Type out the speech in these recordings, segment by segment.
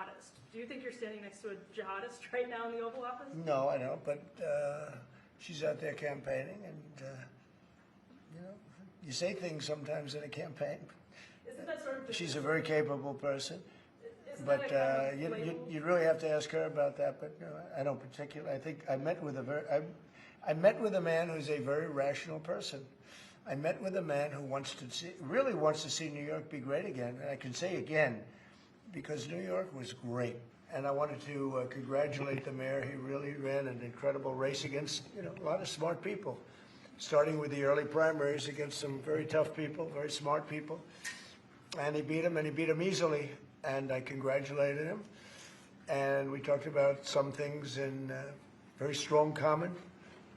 jihadist. Do you think you're standing next to a jihadist right now in the Oval Office? No, I don't, but she's out there campaigning, and you know, you say things sometimes in a campaign. Isn't that sort of She's a very capable person, isn't but that a kind of you really have to ask her about that. But I don't particularly. I think I met with I met with a man who's a very rational person. I met with a man who really wants to see New York be great again. And I can say again, because New York was great. And I wanted to congratulate the mayor. He really ran an incredible race against a lot of smart people, starting with the early primaries against some very tough people, very smart people. And he beat them easily. And I congratulated him. And we talked about some things in very strong common,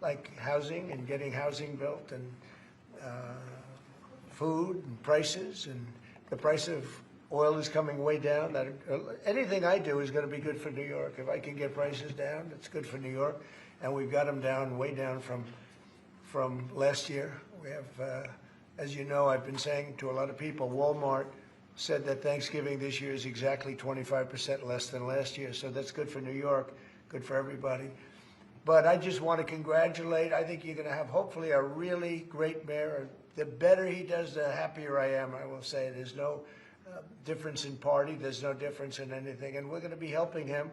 like housing and getting housing built, and food and prices, and the price of oil is coming way down. That anything I do is going to be good for New York. If I can get prices down, it's good for New York, and we've got them down, way down from last year. We have, as you know, I've been saying to a lot of people, Walmart said that Thanksgiving this year is exactly 25% less than last year, so that's good for New York, good for everybody. But I just want to congratulate. I think you're going to have, hopefully, a really great mayor. The better he does, the happier I am, I will say. There's no difference in party. There's no difference in anything. And we're going to be helping him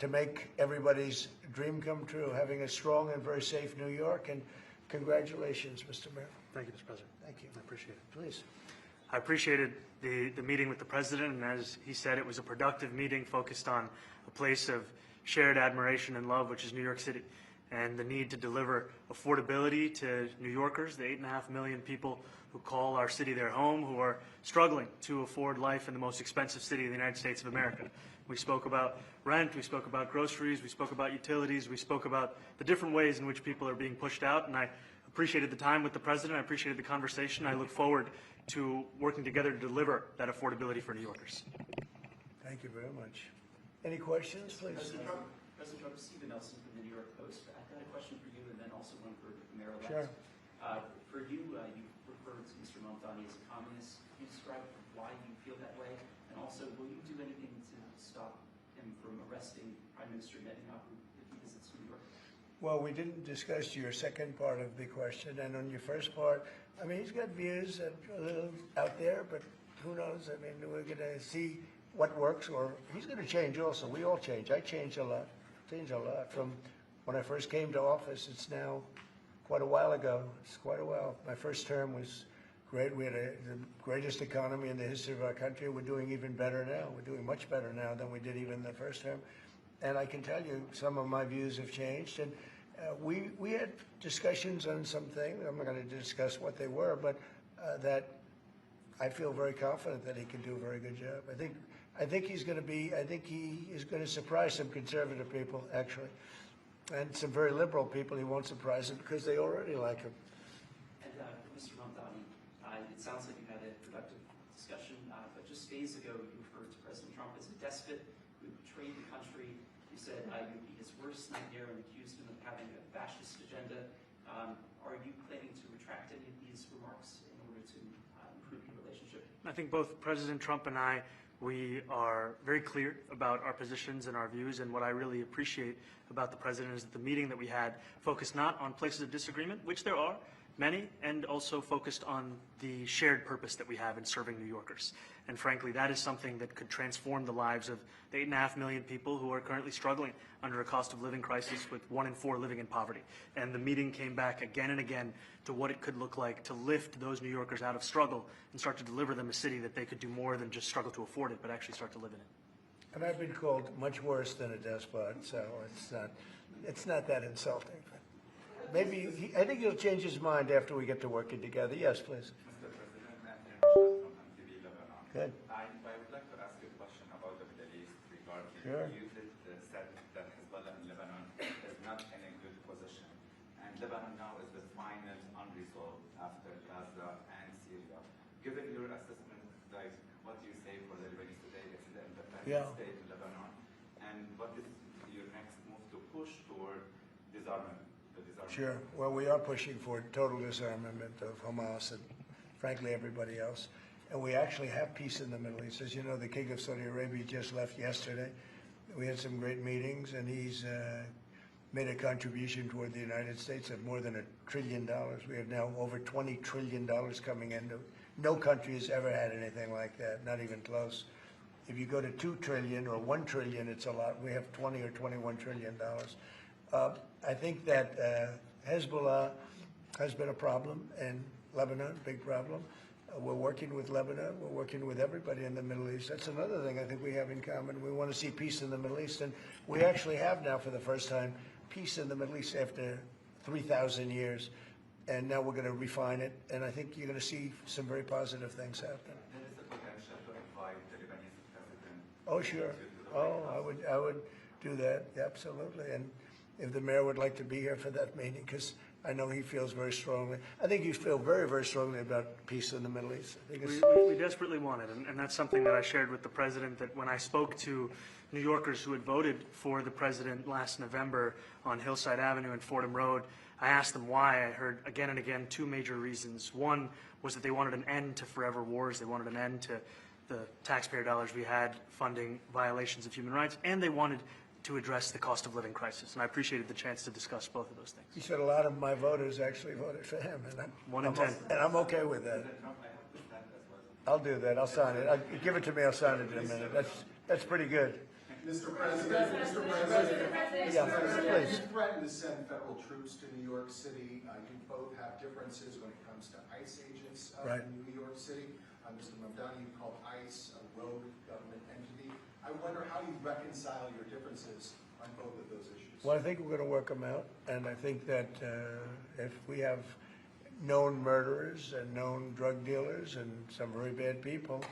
to make everybody's dream come true, having a strong and very safe New York. And congratulations, Mr. Mayor. Thank you, Mr. President. Thank you. I appreciate it. Please. I appreciated the meeting with the President, and as he said, it was a productive meeting focused on a place of shared admiration and love, which is New York City, and the need to deliver affordability to New Yorkers, the 8.5 million people who call our city their home, who are struggling to afford life in the most expensive city in the United States of America. We spoke about rent, we spoke about groceries, we spoke about utilities, we spoke about the different ways in which people are being pushed out, and I appreciated the time with the President, I appreciated the conversation. I look forward to working together to deliver that affordability for New Yorkers. Thank you very much. Any questions, please? President Trump, Stephen Nelson from the New York Post. I've got a question for you and then also one for Mayor-elect. Sure. For you, you referred to Mr. Mamdani as a communist. Can you describe why you feel that way? And also, will you do anything to stop him from arresting Prime Minister Netanyahu if he visits New York? Well, we didn't discuss your second part of the question, and on your first part, I mean, he's got views that are a little out there, but who knows? I mean, we're going to see what works, or he's going to change also. We all change. I changed a lot. From when I first came to office. It's now quite a while ago. It's quite a while. My first term was great. We had the greatest economy in the history of our country. We're doing even better now. We're doing much better now than we did even the first term. And I can tell you some of my views have changed. And we had discussions on some things. I'm not going to discuss what they were, but that I feel very confident that he can do a very good job. I think he's going to be. I think he is going to surprise some conservative people, actually, and some very liberal people. He won't surprise them because they already like him. And Mr. Mamdani, it sounds like you had a productive discussion, but just days ago you referred to President Trump as a despot who betrayed the country. You said you would be his worst nightmare and accused him of having a fascist agenda. Are you planning to retract any of these remarks in order to improve your relationship? I think both President Trump and I, we are very clear about our positions and our views, and what I really appreciate about the President is that the meeting that we had focused not on places of disagreement, which there are many, and also focused on the shared purpose that we have in serving New Yorkers. And frankly, that is something that could transform the lives of the 8.5 million people who are currently struggling under a cost of living crisis, with 1 in 4 living in poverty. And the meeting came back again and again to what it could look like to lift those New Yorkers out of struggle and start to deliver them a city that they could do more than just struggle to afford it, but actually start to live in it. And I've been called much worse than a despot, so it's not that insulting. Maybe I think he'll change his mind after we get to working together. Yes, please. Mr. President, from MTV Lebanon. Good. I would like to ask you a question about the Middle East regarding Sure. you said that Hezbollah in Lebanon is not in a good position, and Lebanon now is the final unresolved after Gaza and Syria. Given your assessment, like what do you say for the Lebanese today? It's the independent state in Lebanon, and what is your next move to push toward disarmament? Sure. Well, we are pushing for total disarmament of Hamas and, frankly, everybody else. and we actually have peace in the Middle East. As you know, the King of Saudi Arabia just left yesterday. We had some great meetings, and he's made a contribution toward the United States of more than $1 trillion. We have now over $20 trillion coming in. No country has ever had anything like that, not even close. If you go to 2 trillion or 1 trillion, it's a lot. We have 20 or 21 trillion dollars. I think that Hezbollah has been a problem in Lebanon, big problem. We're working with Lebanon. We're working with everybody in the Middle East. That's another thing I think we have in common. We want to see peace in the Middle East, and we actually have now, for the first time, peace in the Middle East after 3,000 years. And now we're going to refine it, and I think you're going to see some very positive things happen. There is the potential to invite the Lebanese president. Oh, sure. Oh, I would do that, absolutely. And if the mayor would like to be here for that meeting, because I know he feels very strongly. I think you feel very, very strongly about peace in the Middle East. I think We desperately want it, and that's something that I shared with the president, that when I spoke to New Yorkers who had voted for the president last November on Hillside Avenue and Fordham Road, I asked them why. I heard again and again two major reasons. One was that they wanted an end to forever wars. They wanted an end to the taxpayer dollars we had funding violations of human rights, and they wanted to address the cost of living crisis. And I appreciated the chance to discuss both of those things. he said a lot of my voters actually voted for him, and One in 10. And I'm okay with that. President Trump, I have to stand as well. I'll do that. I'll sign it. Give it to me. I'll sign it in a minute. That's pretty good. Mr. President, Yeah, please. you threatened to send federal troops to New York City. You both have differences when it comes to ICE agents Right. in New York City. Mr. Mamdani, you called ICE a rogue government entity. I wonder how you reconcile your differences on both of those issues. Well, I think we're going to work them out, and I think that if we have known murderers and known drug dealers and some very bad people,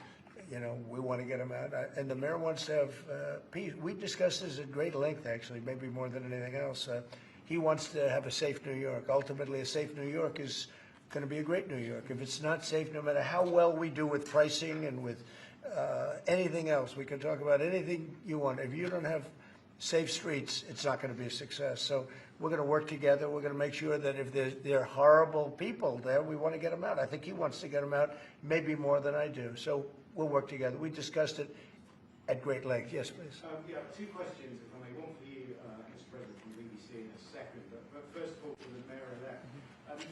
you know, we want to get them out. And the mayor wants to have peace. We discussed this at great length, actually, maybe more than anything else. He wants to have a safe New York. Ultimately, a safe New York is going to be a great New York. If it's not safe, no matter how well we do with pricing and with anything else, we can talk about anything you want. If you don't have safe streets, it's not going to be a success. So we're going to work together. We're going to make sure that if there are horrible people there, we want to get them out. I think he wants to get them out, maybe more than I do. So we'll work together. We discussed it at great length. Yes, please. Yeah, two questions, if I may. One for you, Mr. President, from BBC in a second. But first of all, for the mayor-elect.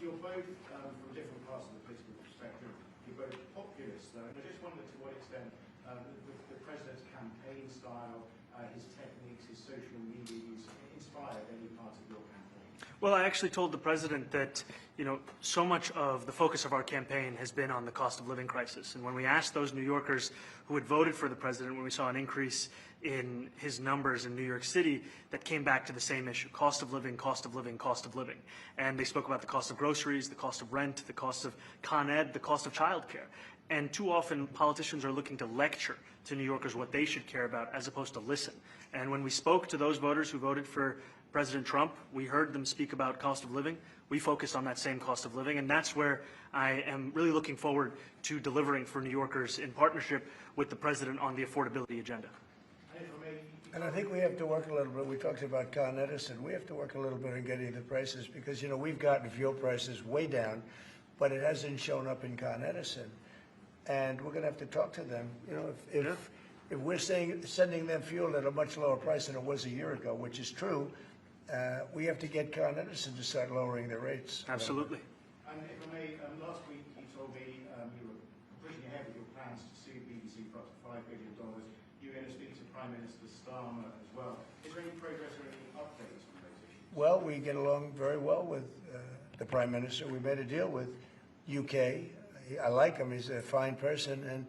You're both from different parts of the political spectrum. You're both populists, though. And I just wondered to what extent the president's campaign style, his techniques, his social media use inspired any part of your campaign? Well, I actually told the president that, you know, so much of the focus of our campaign has been on the cost of living crisis. And when we asked those New Yorkers who had voted for the president, when we saw an increase in his numbers in New York City, that came back to the same issue: cost of living, cost of living, cost of living. And they spoke about the cost of groceries, the cost of rent, the cost of Con Ed, the cost of childcare. And too often politicians are looking to lecture to New Yorkers what they should care about as opposed to listen. And when we spoke to those voters who voted for President Trump, we heard them speak about cost of living. We focused on that same cost of living, and that's where I am really looking forward to delivering for New Yorkers in partnership with the president on the affordability agenda. And I think we have to work a little bit. We talked about Con Edison. We have to work a little bit on getting the prices, because, you know, we've gotten fuel prices way down, but it hasn't shown up in Con Edison. And we're going to have to talk to them. You know, if we're sending them fuel at a much lower price than it was a year ago, which is true, we have to get Con Edison to start lowering their rates. Absolutely. And if I may, last week you told me you were pushing ahead with your plans to sue BBC for up to $5 billion. You were going to speak to Prime Minister Starmer as well. Is there any progress or any updates on those issues? Well, we get along very well with the Prime Minister. We made a deal with UK. I like him. He's a fine person. And,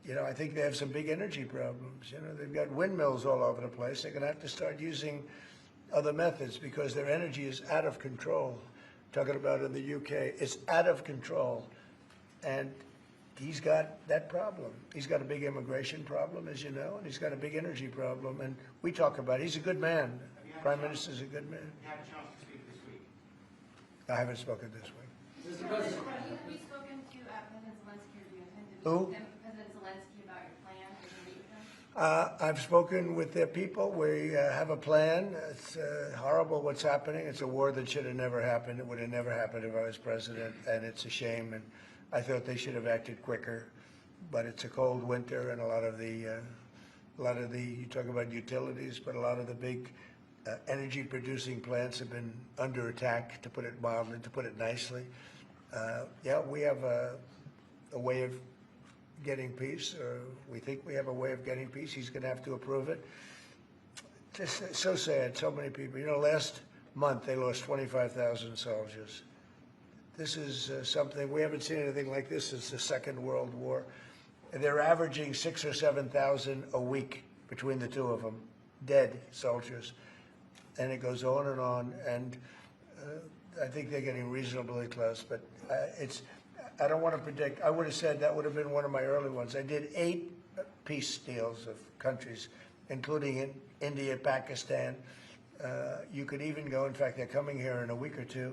you know, I think they have some big energy problems. You know, they've got windmills all over the place. They're going to have to start using other methods because their energy is out of control. Talking about in the UK, it's out of control. And he's got that problem. He's got a big immigration problem, as you know, and he's got a big energy problem. And we talk about it. He's a good man. Prime Minister's a good man. You had a chance to speak this week. I haven't spoken this week. Mr. President, have you spoken to President Zelensky, or do you intend to Who? meet with President Zelensky about your plan? Are you going to meet with him? I've spoken with their people. We have a plan. It's horrible what's happening. It's a war that should have never happened. It would have never happened if I was president, and it's a shame. And I thought they should have acted quicker. but it's a cold winter, and a lot of the you talk about utilities, but a lot of the big energy producing plants have been under attack, to put it mildly, to put it nicely. Yeah, we have a way of getting peace, or we think we have a way of getting peace. He's going to have to approve it. Just so sad, so many people. You know, last month they lost 25,000 soldiers. This is something, we haven't seen anything like this since the Second World War. And they're averaging 6,000 or 7,000 a week between the two of them, dead soldiers. And it goes on, and I think they're getting reasonably close, but I don't want to predict. I would have said that would have been one of my early ones. I did 8 peace deals of countries, including in India, Pakistan. You could even go, in fact, they're coming here in a week or two,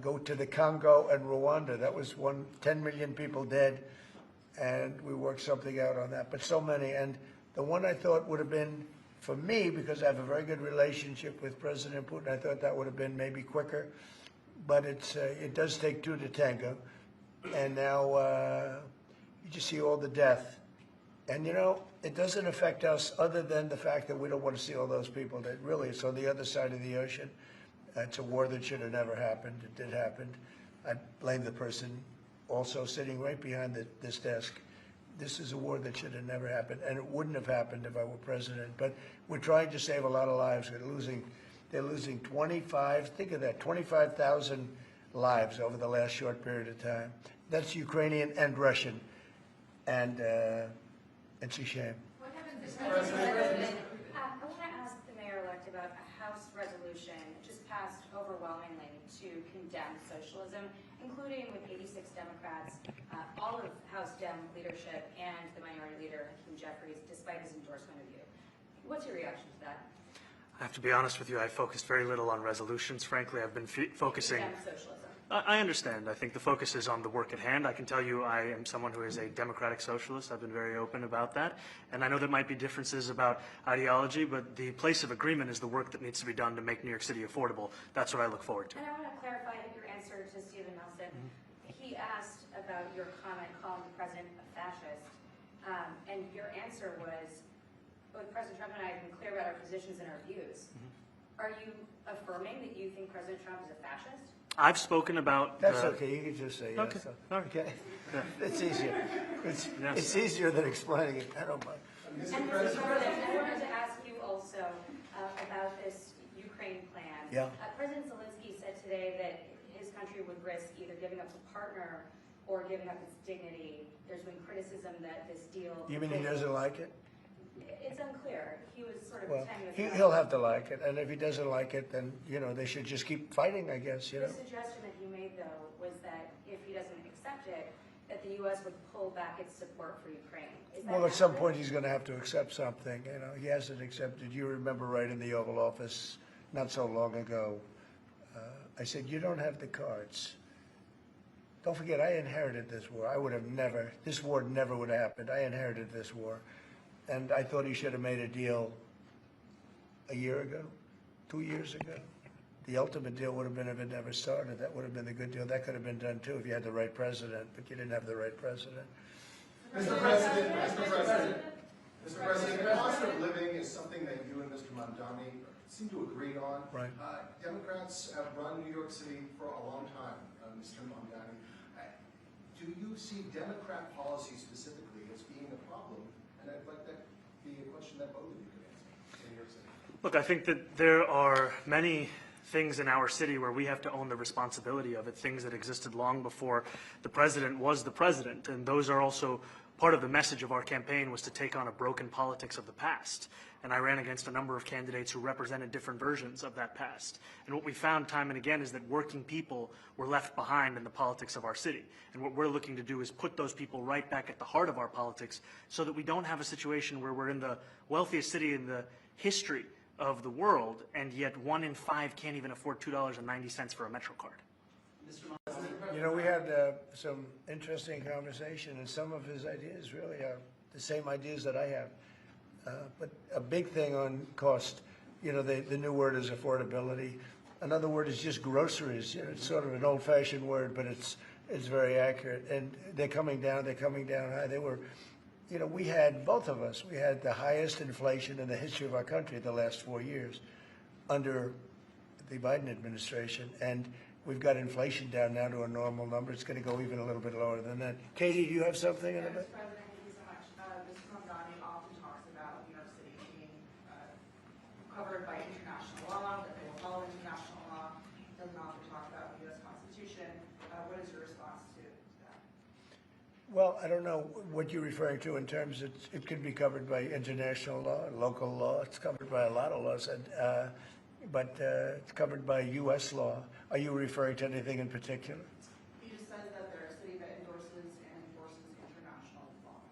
go to the Congo and Rwanda. That was 10 million people dead, and we worked something out on that. But so many, and the one I thought would have been, for me, because I have a very good relationship with President Putin, I thought that would have been maybe quicker. But it does take 2 to tango. And now you just see all the death. And, you know, it doesn't affect us other than the fact that we don't want to see all those people that really, it's on the other side of the ocean. It's a war that should have never happened. It did happen. I blame the person also sitting right behind this desk. This is a war that should have never happened, and it wouldn't have happened if I were president. But we're trying to save a lot of lives. They're losing 25, think of that, 25,000 lives over the last short period of time. That's Ukrainian and Russian, and it's a shame. What happens if I want to ask the mayor-elect about a House resolution just passed overwhelmingly to condemn socialism, including with 86 Democrats, all of House Dem leadership, and the minority leader, Hakeem Jeffries, despite his endorsement of you. What's your reaction to that? I have to be honest with you, I focused very little on resolutions. Frankly, I've been focusing. Condemn socialism. I understand. I think the focus is on the work at hand. I can tell you I am someone who is a democratic socialist. I've been very open about that. And I know there might be differences about ideology, but the place of agreement is the work that needs to be done to make New York City affordable. That's what I look forward to. And I want to clarify your answer to Stephen Nelson. He asked about your comment calling the president a fascist, and your answer was, both President Trump and I have been clear about our positions and our views. Are you affirming that you think President Trump is a fascist? I've spoken about... That's okay, you can just say yes. Okay, all right. Okay? Yeah. It's easier. Yes. It's easier than explaining it. I don't mind. And Mr. President, I wanted to ask you also about this Ukraine plan. Yeah. President Zelensky said today that his country would risk either giving up a partner or giving up its dignity. There's been criticism that this deal... You mean he doesn't like it? It's unclear. He was sort of Well, tenuous. he'll have to like it, and if he doesn't like it, then, you know, they should just keep fighting, I guess, you know? The suggestion that he made, though, was that if he doesn't accept it, that the U.S. would pull back its support for Ukraine. Is that Well, at some accurate? point, he's going to have to accept something, you know? He hasn't accepted. You remember right in the Oval Office, not so long ago, I said, you don't have the cards. Don't forget, I inherited this war. I would have never, this war never would have happened. I inherited this war. And I thought he should have made a deal a year ago, 2 years ago. The ultimate deal would have been if it never started. That would have been the good deal. That could have been done too if you had the right president, but you didn't have the right president. Mr. President, Mr. President, cost of living is something that you and Mr. Mamdani seem to agree on. Right. Democrats have run New York City for a long time, Mr. Mamdani. Do you see Democrat policy specifically as being a problem? And I'd like that to be a question that both of you could answer in New York City. Look, I think that there are many things in our city where we have to own the responsibility of it, things that existed long before the president was the president. And those are also part of the message of our campaign, was to take on a broken politics of the past. And I ran against a number of candidates who represented different versions of that past. And what we found time and again is that working people were left behind in the politics of our city. And what we're looking to do is put those people right back at the heart of our politics so that we don't have a situation where we're in the wealthiest city in the history of the world, and yet 1 in 5 can't even afford $2.90 for a Metro card. Mr. Mamdani, You know, we had some interesting conversation, and some of his ideas really are the same ideas that I have. But a big thing on cost, you know, the new word is affordability. Another word is just groceries. You know, it's sort of an old-fashioned word, but is very accurate. And they're coming down high. They were, you know, we had, both of us, we had the highest inflation in the history of our country the last 4 years under the Biden administration. And we've got inflation down now to a normal number. It's going to go even a little bit lower than that. Katie, do you have something in a bit? Mr. President, thank you so much. Mr. Mamdani often talks about New York City being covered by international law, that they will follow international law. Doesn't often talk about the U.S. Constitution. What is your response to that? Well, I don't know what you're referring to in terms of it could be covered by international law, local law. It's covered by a lot of laws, but it's covered by U.S. law. Are you referring to anything in particular? He just says that they're a city that endorses and enforces international law.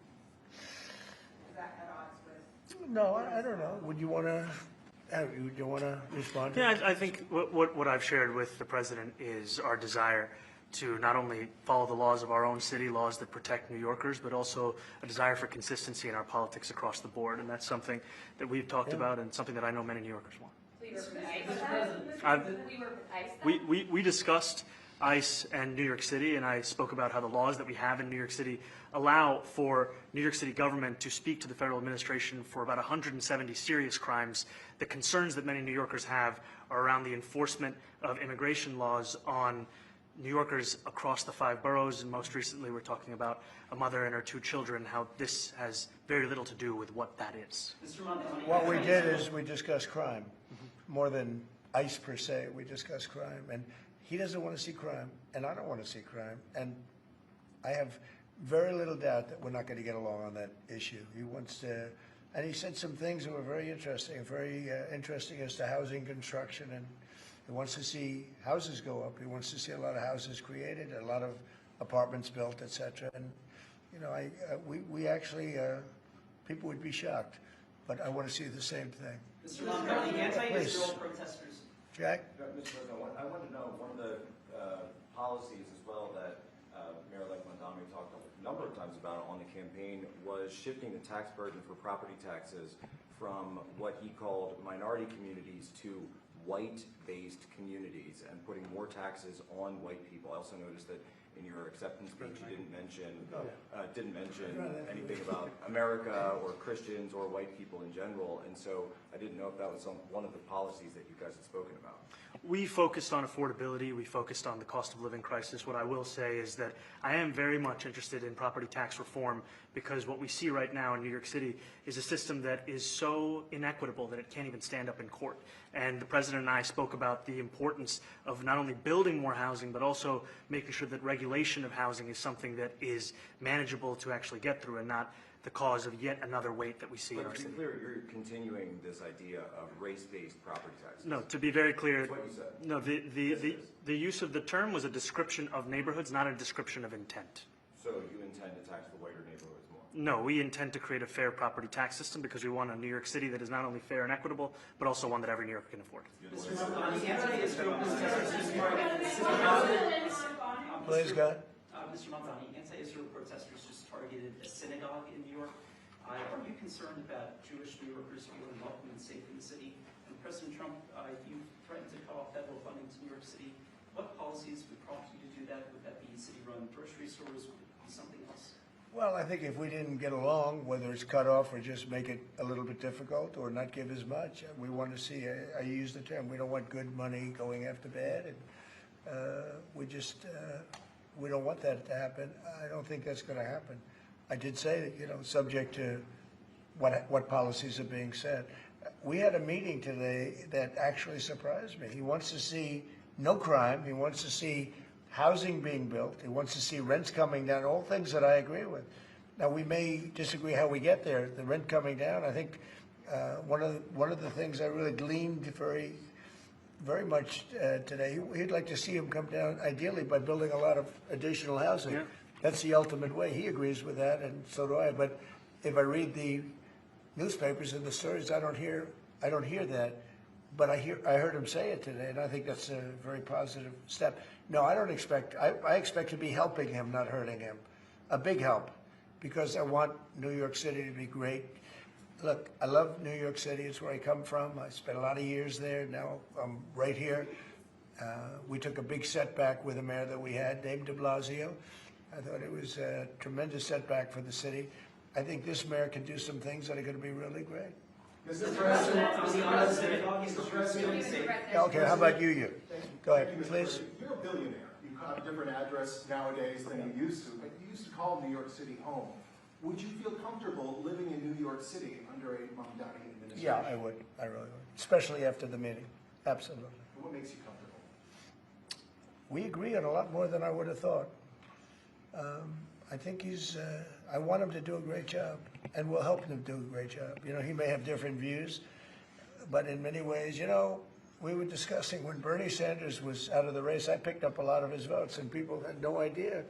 Is that at odds with? No, I don't know. Would you want to respond to Yeah, that? I think what I've shared with the president is our desire to not only follow the laws of our own city, laws that protect New Yorkers, but also a desire for consistency in our politics across the board. And that's something that we've talked about and something that I know many New Yorkers want. So you were with ICE? We were with ICE? We discussed ICE and New York City, and I spoke about how the laws that we have in New York City allow for New York City government to speak to the federal administration for about 170 serious crimes. The concerns that many New Yorkers have are around the enforcement of immigration laws on New Yorkers across the 5 boroughs, and most recently we're talking about a mother and her 2 children, how this has very little to do with what that is. Mr. Mamdani. What we did is we discussed crime, more than ICE per se. We discussed crime, and he doesn't want to see crime, and I don't want to see crime, and I have very little doubt that we're not going to get along on that issue. He wants to, and he said some things that were very interesting as to housing construction, and he wants to see houses go up. He wants to see a lot of houses created, a lot of apartments built, et cetera. And, you know, we actually, people would be shocked, but I want to see the same thing. Mr. Mamdani, anti-Israel protesters. Jack? Mr. President, I wanted to know, one of the policies as well that Mayor-elect Mamdani talked a number of times about on the campaign was shifting the tax burden for property taxes from what he called minority communities to white-based communities and putting more taxes on white people. I also noticed that in your acceptance speech you didn't mention anything about America or Christians or white people in general, and so I didn't know if that was one of the policies that you guys had spoken about. We focused on affordability. We focused on the cost of living crisis. What I will say is that I am very much interested in property tax reform, because what we see right now in New York City is a system that is so inequitable that it can't even stand up in court. And the president and I spoke about the importance of not only building more housing, but also making sure that regulation of housing is something that is manageable to actually get through and not the cause of yet another weight that we see in our But to city. be clear, you're continuing this idea of race-based property taxes. No, to be very clear, That's what you said. no, Yes, it is. the use of the term was a description of neighborhoods, not a description of intent. So you intend to tax the whiter neighborhoods more? No, we intend to create a fair property tax system because we want a New York City that is not only fair and equitable, but also one that every New Yorker can afford. Mr. Mamdani, anti-Israel protesters just targeted Please, God. Mr. Mamdani, anti-Israel protesters just targeted a synagogue in New York. Are you concerned about Jewish New Yorkers feeling welcome and safe in the city? And President Trump, you threatened to cut off federal funding to New York City. What policies would prompt you to do that? Would that be city-run grocery stores? Would it be something else? Well, I think if we didn't get along, whether it's cut off or just make it a little bit difficult or not give as much, we want to see, I use the term, we don't want good money going after bad. And we don't want that to happen. I don't think that's going to happen. I did say that, you know, subject to what policies are being set. We had a meeting today that actually surprised me. He wants to see no crime. He wants to see housing being built. He wants to see rents coming down, all things that I agree with. Now, we may disagree how we get there. The rent coming down, I think one of the things I really gleaned very much today, he'd like to see him come down ideally by building a lot of additional housing. Yeah. That's the ultimate way. He agrees with that, and so do I. But if I read the newspapers and the stories, I don't hear that. But I heard him say it today, and I think that's a very positive step. No, I don't expect. I expect to be helping him, not hurting him. A big help, because I want New York City to be great. Look, I love New York City. It's where I come from. I spent a lot of years there. Now I'm right here. We took a big setback with the mayor that we had, named de Blasio. I thought it was a tremendous setback for the city. I think this mayor can do some things that are going to be really great. Mr. President, Mr. President. Okay, how about you? Go ahead, Thank you, Mr. please. President. You're a billionaire. You have a different address nowadays than you used to, but you used to call New York City home. Would you feel comfortable living in New York City under a Mamdani administration? Yeah, I would. I really would. Especially after the meeting. Absolutely. What makes you comfortable? We agree on a lot more than I would have thought. I think I want him to do a great job, and we'll help him do a great job. You know, he may have different views, but in many ways, you know, we were discussing when Bernie Sanders was out of the race, I picked up a lot of his votes, and people had no idea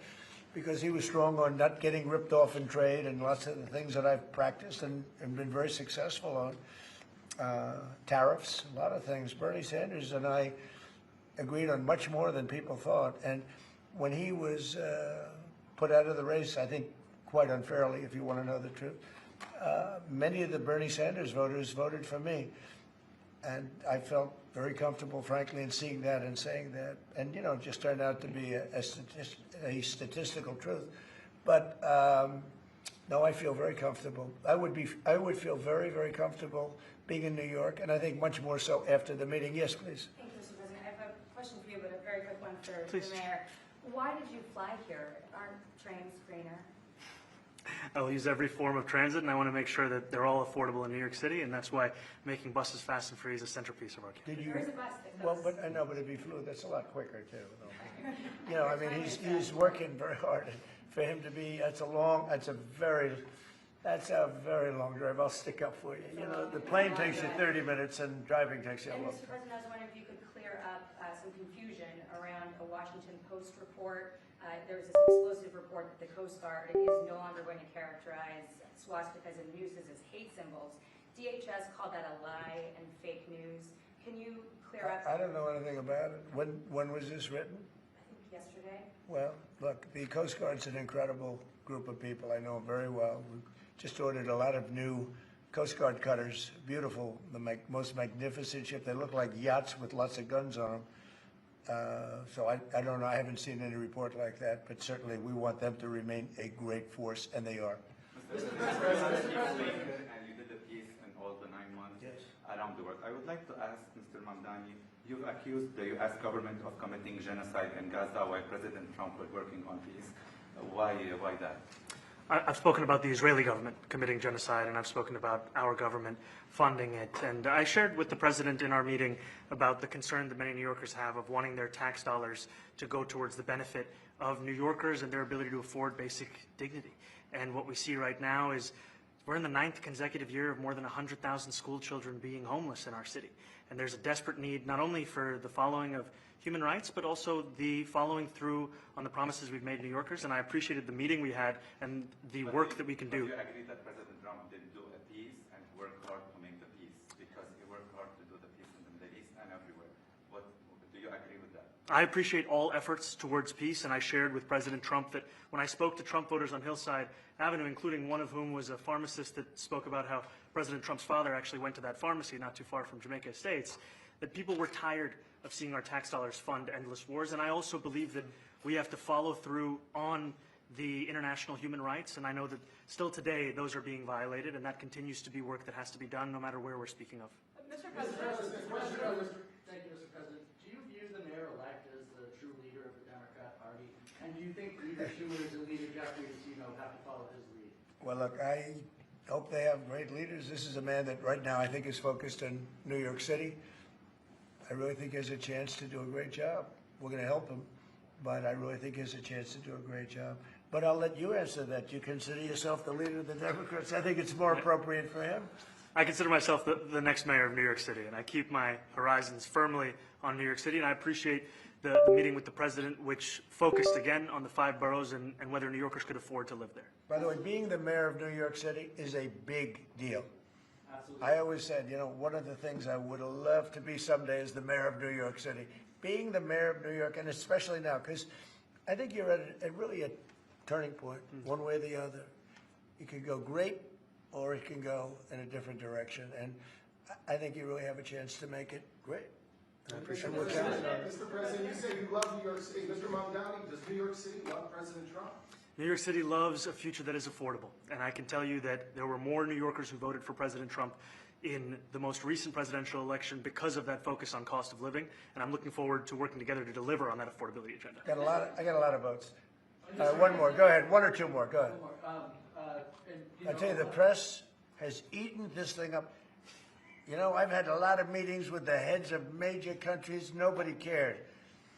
because he was strong on not getting ripped off in trade and lots of the things that I've practiced and been very successful on. Tariffs, a lot of things. Bernie Sanders and I agreed on much more than people thought. And when he was put out of the race, I think quite unfairly, if you want to know the truth, many of the Bernie Sanders voters voted for me. And I felt very comfortable, frankly, in seeing that and saying that. And, you know, it just turned out to be a statistical truth. But, no, I feel very comfortable. I would feel very, very comfortable being in New York, and I think much more so after the meeting. Yes, please. Thank you, Mr. President. I have a question for you, but a very quick one for Please. the mayor. Why did you fly here? Aren't trains greener? I'll use every form of transit, and I want to make sure that they're all affordable in New York City, and that's why making buses fast and free is a centerpiece of our campaign. Did you? There is a bus that Well, goes. but I know, but if he flew, that's a lot quicker too. You know, I mean, he's working very hard. For him to be, that's a very long drive. I'll stick up for you. You know, the plane takes you 30 minutes and driving takes you a And long Mr. time. President, I was wondering if you could clear up some confusion around a Washington Post report. There was this explosive report that the Coast Guard is no longer going to characterize swastikas and nooses as hate symbols. DHS called that a lie and fake news. Can you clear up? I don't know anything about it. When was this written? I think yesterday. Well, look, the Coast Guard's an incredible group of people. I know them very well. We just ordered a lot of new Coast Guard cutters, beautiful, the most magnificent ship. They look like yachts with lots of guns on them. So I don't know. I haven't seen any report like that, but certainly we want them to remain a great force, and they are. Mr. President, and you did a piece in all the 9 months Yes. around the world. I would like to ask Mr. Mamdani, you've accused the U.S. government of committing genocide in Gaza while President Trump was working on peace. Why that? I've spoken about the Israeli government committing genocide, and I've spoken about our government funding it. And I shared with the president in our meeting about the concern that many New Yorkers have of wanting their tax dollars to go towards the benefit of New Yorkers and their ability to afford basic dignity. And what we see right now is we're in the 9th consecutive year of more than 100,000 school children being homeless in our city. And there's a desperate need not only for the following of human rights, but also the following through on the promises we've made New Yorkers. And I appreciated the meeting we had and the work that we can do. Do you agree that President Trump did do a peace and worked hard to make the peace? Because he worked hard to do the peace in the Middle East and everywhere. Do you agree with that? I appreciate all efforts towards peace, and I shared with President Trump that when I spoke to Trump voters on Hillside Avenue, including one of whom was a pharmacist that spoke about how President Trump's father actually went to that pharmacy not too far from Jamaica Estates, that people were tired of seeing our tax dollars fund endless wars. And I also believe that we have to follow through on the international human rights, and I know that still today those are being violated, and that continues to be work that has to be done no matter where we're speaking of. Mr. Mr. President, President, thank you, Mr. President. Do you view the mayor-elect as the true leader of the Democrat Party? And do you think Leader Schumer and Leader Jeffries, have to follow his lead? Well, look, I hope they have great leaders. This is a man that right now I think is focused in New York City. I really think he has a chance to do a great job. We're going to help him, but I really think he has a chance to do a great job. But I'll let you answer that. You consider yourself the leader of the Democrats? I think it's more appropriate for him. I consider myself the next mayor of New York City, and I keep my horizons firmly on New York City, and I appreciate the meeting with the president, which focused again on the 5 boroughs and whether New Yorkers could afford to live there. By the way, being the mayor of New York City is a big deal. Absolutely. I always said, one of the things I would have loved to be someday is the mayor of New York City. Being the mayor of New York, and especially now, because I think you're at really a turning point, one way or the other. It could go great, or it can go in a different direction. And I think you really have a chance to make it great. I appreciate And we're it. counting on it. Mr. President, you say you love New York City. Mr. Mamdani, does New York City love President Trump? New York City loves a future that is affordable. And I can tell you that there were more New Yorkers who voted for President Trump in the most recent presidential election because of that focus on cost of living. And I'm looking forward to working together to deliver on that affordability agenda. I got a lot of votes. One more, go ahead, one or two more, go ahead. I tell you, the press has eaten this thing up. You know, I've had a lot of meetings with the heads of major countries. Nobody cared.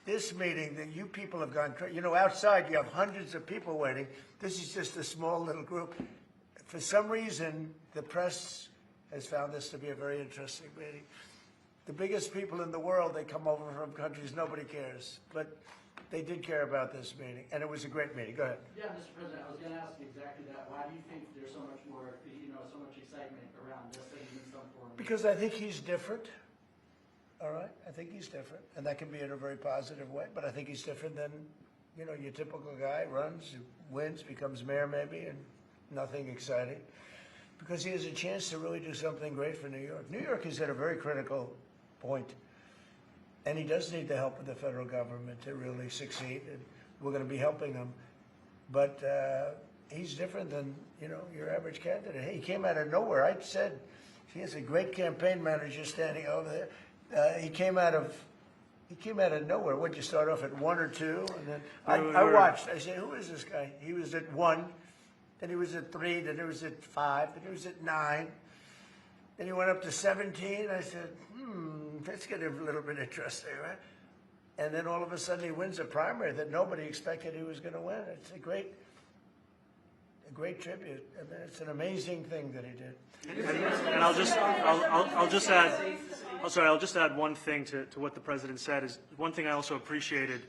This meeting that you people have gone crazy. You know, outside you have hundreds of people waiting. This is just a small little group. For some reason, the press has found this to be a very interesting meeting. The biggest people in the world, they come over from countries nobody cares. But they did care about this meeting, and it was a great meeting. Go ahead. Yeah, Mr. President, I was going to ask you exactly that. Why do you think there's so much more, so much excitement around this than in some form? Because I think he's different. All right, I think he's different, and that can be in a very positive way. But I think he's different than, your typical guy runs, wins, becomes mayor maybe, and nothing exciting. Because he has a chance to really do something great for New York. New York is at a very critical point, and he does need the help of the federal government to really succeed. And we're going to be helping him, but he's different than your average candidate. He came out of nowhere. I said he has a great campaign manager standing over there. He came out of nowhere. What'd you start off at 1 or 2? And then I watched. I said, who is this guy? He was at 1, then he was at 3, then he was at 5, then he was at 9. Then he went up to 17. I said, that's getting a little bit interesting, right? And then all of a sudden he wins a primary that nobody expected he was going to win. It's a great tribute. I mean, it's an amazing thing that he did. And I'll just add one thing to what the president said. Is one thing I also appreciated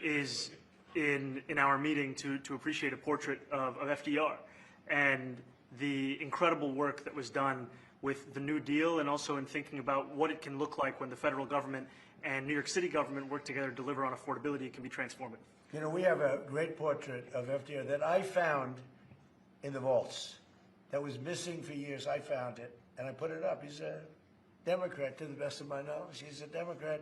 is in our meeting to appreciate a portrait of FDR and the incredible work that was done with the New Deal, and also in thinking about what it can look like when the federal government and New York City government work together to deliver on affordability. It can be transformative. We have a great portrait of FDR that I found in the vaults that was missing for years. I found it, and I put it up. He's a Democrat, to the best of my knowledge. He's a Democrat.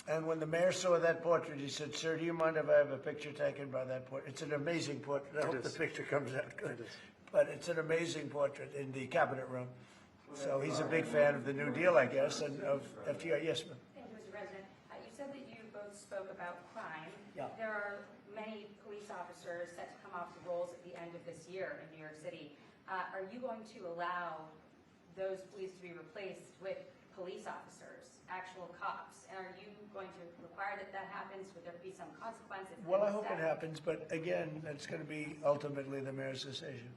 And when the mayor saw that portrait, he said, "Sir, do you mind if I have a picture taken by that portrait?" It's an amazing portrait. I hope the picture comes out good. But it's an amazing portrait in the cabinet room. So he's a big fan of the New Deal, I guess, and of FDR. Yes, ma'am. Thank you, Mr. President. You said that you both spoke about crime. Yeah. There are many police officers set to come off the rolls at the end of this year in New York City. Are you going to allow those police to be replaced with police officers, actual cops? And are you going to require that happens? Would there be some consequences? Well, I hope it happens, but again, that's going to be ultimately the mayor's decision.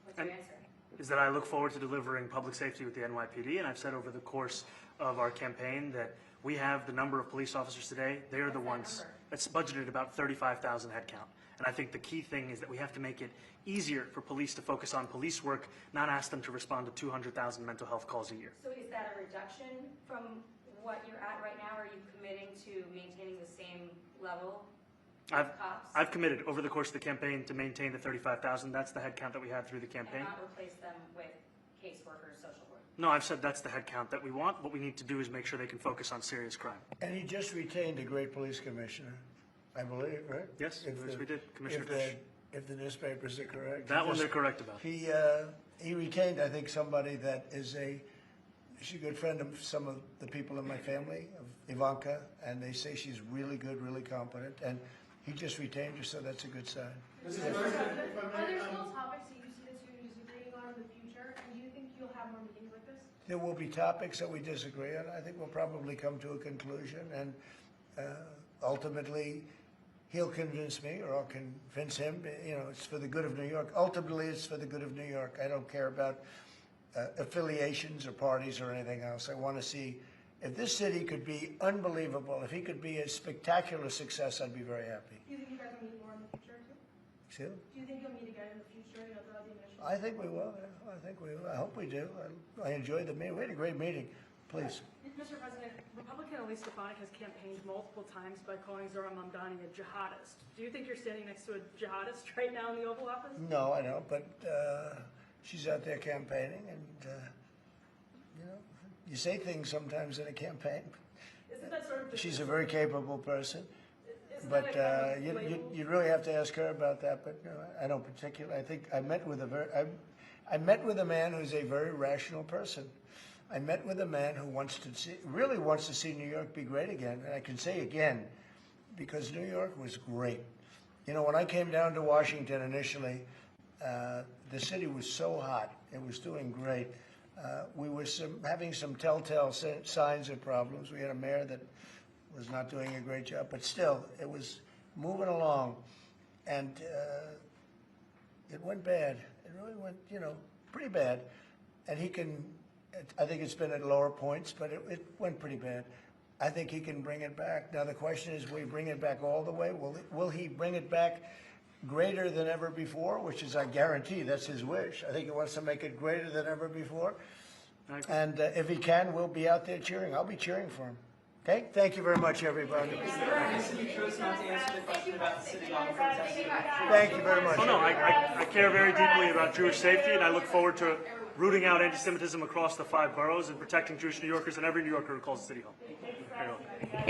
What's your answer? Is that I look forward to delivering public safety with the NYPD, and I've said over the course of our campaign that we have the number of police officers today. They are the ones that's budgeted about 35,000 headcount. And I think the key thing is that we have to make it easier for police to focus on police work, not ask them to respond to 200,000 mental health calls a year. So is that a reduction from what you're at right now? Are you committing to maintaining the same level of cops? I've committed over the course of the campaign to maintain the 35,000. That's the headcount that we had through the campaign. And not replace them with caseworkers, social work? No, I've said that's the headcount that we want. What we need to do is make sure they can focus on serious crime. And he just retained a great police commissioner, I believe, right? Yes, we did, Commissioner Fish. If the newspapers are correct. That one they're correct about. He retained, I think, somebody that is she's a good friend of some of the people in my family, of Ivanka, and they say she's really good, really competent, and he just retained her, so that's a good sign. Are there still topics that you see that you're disagreeing on in the future, and do you think you'll have more meetings like this? There will be topics that we disagree on. I think we'll probably come to a conclusion, and ultimately, he'll convince me, or I'll convince him. It's for the good of New York. Ultimately, it's for the good of New York. I don't care about affiliations or parties or anything else. I want to see if this city could be unbelievable. If he could be a spectacular success, I'd be very happy. Do you think you guys will meet more in the future, too? See? Do you think you'll meet again in the future, throughout the initial? I think we will. I think we will. I hope we do. I enjoyed the meeting. We had a great meeting. Please. Mr. President, Republican Elise Stefanik has campaigned multiple times by calling Zohran Mamdani a jihadist. Do you think you're standing next to a jihadist right now in the Oval Office? No, I don't, but she's out there campaigning, and you say things sometimes in a campaign. Isn't that sort of She's a very capable person. isn't But that a kind of label? you'd really have to ask her about that, but I don't particularly, I think I met with I met with a man who's a very rational person. I met with a man who really wants to see New York be great again, and I can say again, because New York was great. You know, when I came down to Washington initially, the city was so hot, it was doing great. We were having some telltale signs of problems. We had a mayor that was not doing a great job, but still, it was moving along, and it went bad. It really went, you know, pretty bad. And I think it's been at lower points, but it went pretty bad. I think he can bring it back. Now the question is, will he bring it back all the way? Will he bring it back greater than ever before? Which is, I guarantee, that's his wish. I think he wants to make it greater than ever before. And if he can, we'll be out there cheering. I'll be cheering for him. Okay? Thank you very much, everybody. You chose not to answer the question about the city hall protesting. Thank you very much. Oh, no, I care very deeply about Jewish safety, and I look forward to rooting out anti-Semitism across the 5 boroughs and protecting Jewish New Yorkers and every New Yorker who calls the City Hall. Very well.